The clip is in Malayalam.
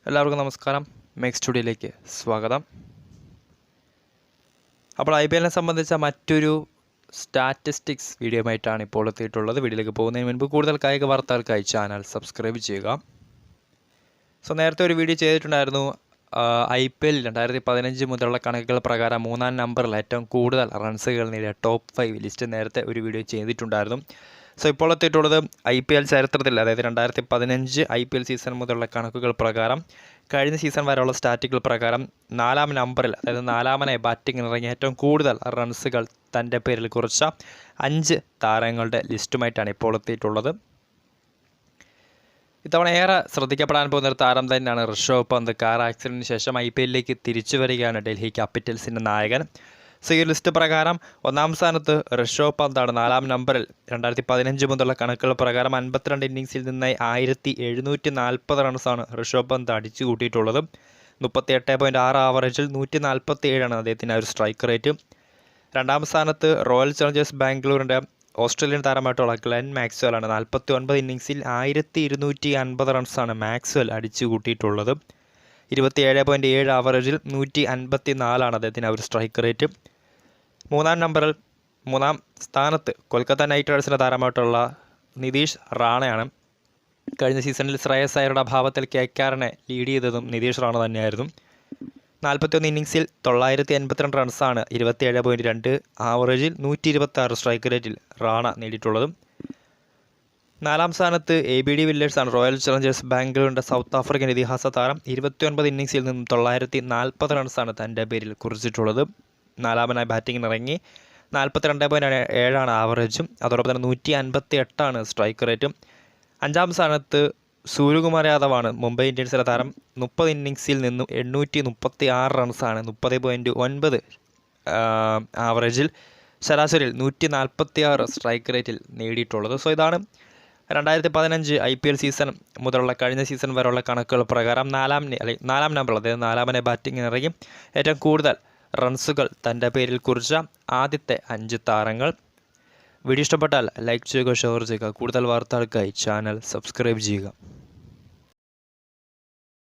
എല്ലാവർക്കും നമസ്കാരം. മേക്ക് സ്റ്റുഡിയോയിലേക്ക് സ്വാഗതം. അപ്പോൾ IPL സംബന്ധിച്ച മറ്റൊരു സ്റ്റാറ്റിസ്റ്റിക്സ് വീഡിയോ ആയിട്ടാണ് ഇപ്പോൾ എത്തിയിട്ടുള്ളത്. വീഡിയോയിലേക്ക് പോകുന്നതിന് മുൻപ് കൂടുതൽ കായിക വാർത്തകൾക്കായി ചാനൽ സബ്സ്ക്രൈബ് ചെയ്യുക. നേരത്തെ ഒരു വീഡിയോ ചെയ്തിട്ടുണ്ടായിരുന്നു. IPL 2015 മുതലുള്ള കണക്കുകൾ പ്രകാരം മൂന്നാം നമ്പറിൽ ഏറ്റവും കൂടുതൽ റൺസുകൾ നേടിയ ടോപ്പ് 5 ലിസ്റ്റ് നേരത്തെ ഒരു വീഡിയോ ചെയ്തിട്ടുണ്ടായിരുന്നു. ഇപ്പോൾ എത്തിയിട്ടുള്ളത് IPL ചരിത്രത്തിൽ, അതായത് 2015 IPL സീസൺ മുതലുള്ള കണക്കുകൾ പ്രകാരം കഴിഞ്ഞ സീസൺ വരെയുള്ള സ്റ്റാറ്റുകൾ പ്രകാരം നാലാം നമ്പറിൽ, അതായത് നാലാമനായി ബാറ്റിംഗിന് ഇറങ്ങിയ ഏറ്റവും കൂടുതൽ റൺസുകൾ തൻ്റെ പേരിൽ കുറിച്ച 5 താരങ്ങളുടെ ലിസ്റ്റുമായിട്ടാണ് ഇപ്പോൾ എത്തിയിട്ടുള്ളത്. ഇത്തവണ ഏറെ ശ്രദ്ധിക്കപ്പെടാൻ പോകുന്ന ഒരു താരം തന്നെയാണ് ഋഷഭ് പന്ത്. കാർ ആക്സിഡന്റിന് ശേഷം IPLലേക്ക് തിരിച്ചു വരികയാണ് ഡൽഹി ക്യാപിറ്റൽസിൻ്റെ നായകൻ. ഈ ലിസ്റ്റ് പ്രകാരം ഒന്നാം സ്ഥാനത്ത് ഋഷഭ് പന്താണ്. നാലാം നമ്പറിൽ 2015 മുതലുള്ള കണക്കുകൾ പ്രകാരം 52 ഇന്നിങ്സിൽ നിന്നായി 1740 റൺസാണ് ഋഷഭ് പന്ത് അടിച്ചു കൂട്ടിയിട്ടുള്ളത്. 38.6 ആവറേജിൽ 147 അദ്ദേഹത്തിൻ്റെ ഒരു സ്ട്രൈക്ക് റേറ്റ്. രണ്ടാം സ്ഥാനത്ത് റോയൽ ചലഞ്ചേഴ്സ് ബാംഗ്ലൂരിൻ്റെ ഓസ്ട്രേലിയൻ താരമായിട്ടുള്ള ഗ്ലെൻ മാക്സ്വെൽ ആണ്. 49 ഇന്നിങ്സിൽ 1250 റൺസാണ് മാക്സ്വെൽ അടിച്ചു കൂട്ടിയിട്ടുള്ളത്. 27.7 ആവറേജിൽ 154 അദ്ദേഹത്തിന് ഒരു സ്ട്രൈക്ക് റേറ്റ്. മൂന്നാം സ്ഥാനത്ത് കൊൽക്കത്ത നൈറ്റ് റൈഡേഴ്സിൻ്റെ താരമായിട്ടുള്ള നിതീഷ് റാണയാണ്. കഴിഞ്ഞ സീസണിൽ ശ്രേയസ് അയ്യരുടെ അഭാവത്തിൽ KKRനെ ലീഡ് ചെയ്തതും നിതീഷ് റാണ തന്നെയായിരുന്നു. 41 ഇന്നിങ്സിൽ 982 റൺസാണ് 27.2 ആവറേജിൽ 126 സ്ട്രൈക്ക് റേറ്റിൽ റാണ നേടിയിട്ടുള്ളത്. നാലാം സ്ഥാനത്ത് ABD വില്ലേഴ്സ് ആണ്. റോയൽ ചലഞ്ചേഴ്സ് ബാംഗ്ലൂരിൻ്റെ സൗത്ത് ആഫ്രിക്കൻ ഇതിഹാസ താരം 29 ഇന്നിങ്സിൽ നിന്നും 940 റൺസാണ് തൻ്റെ പേരിൽ കുറിച്ചിട്ടുള്ളത്. നാലാമനായി ബാറ്റിങ്ങിന് ഇറങ്ങി 42.7 ആവറേജും അതോടൊപ്പം തന്നെ 158 സ്ട്രൈക്ക് റേറ്റും. അഞ്ചാം സ്ഥാനത്ത് സൂര്യകുമാർ യാദവാണ്. മുംബൈ ഇന്ത്യൻസിലെ താരം 30 ഇന്നിങ്സിൽ നിന്നും 836 റൺസാണ് 30.9 ആവറേജിൽ ശരാശരിയിൽ 146 സ്ട്രൈക്ക് റേറ്റിൽ നേടിയിട്ടുള്ളത്. ഇതാണ് 2015 IPL സീസൺ മുതലുള്ള കഴിഞ്ഞ സീസൺ വരെയുള്ള കണക്കുകൾ പ്രകാരം നാലാം നമ്പർ, അതായത് നാലാമനെ ബാറ്റിങ്ങിന് ഇറങ്ങി ഏറ്റവും കൂടുതൽ റൺസുകൾ തൻ്റെ പേരിൽ കുറിച്ച ആദ്യത്തെ 5 താരങ്ങൾ. വീഡിയോ ഇഷ്ടപ്പെട്ടാൽ ലൈക്ക് ചെയ്യുക, ഷെയർ ചെയ്യുക. കൂടുതൽ വാർത്തകൾക്കായി ചാനൽ സബ്സ്ക്രൈബ് ചെയ്യുക.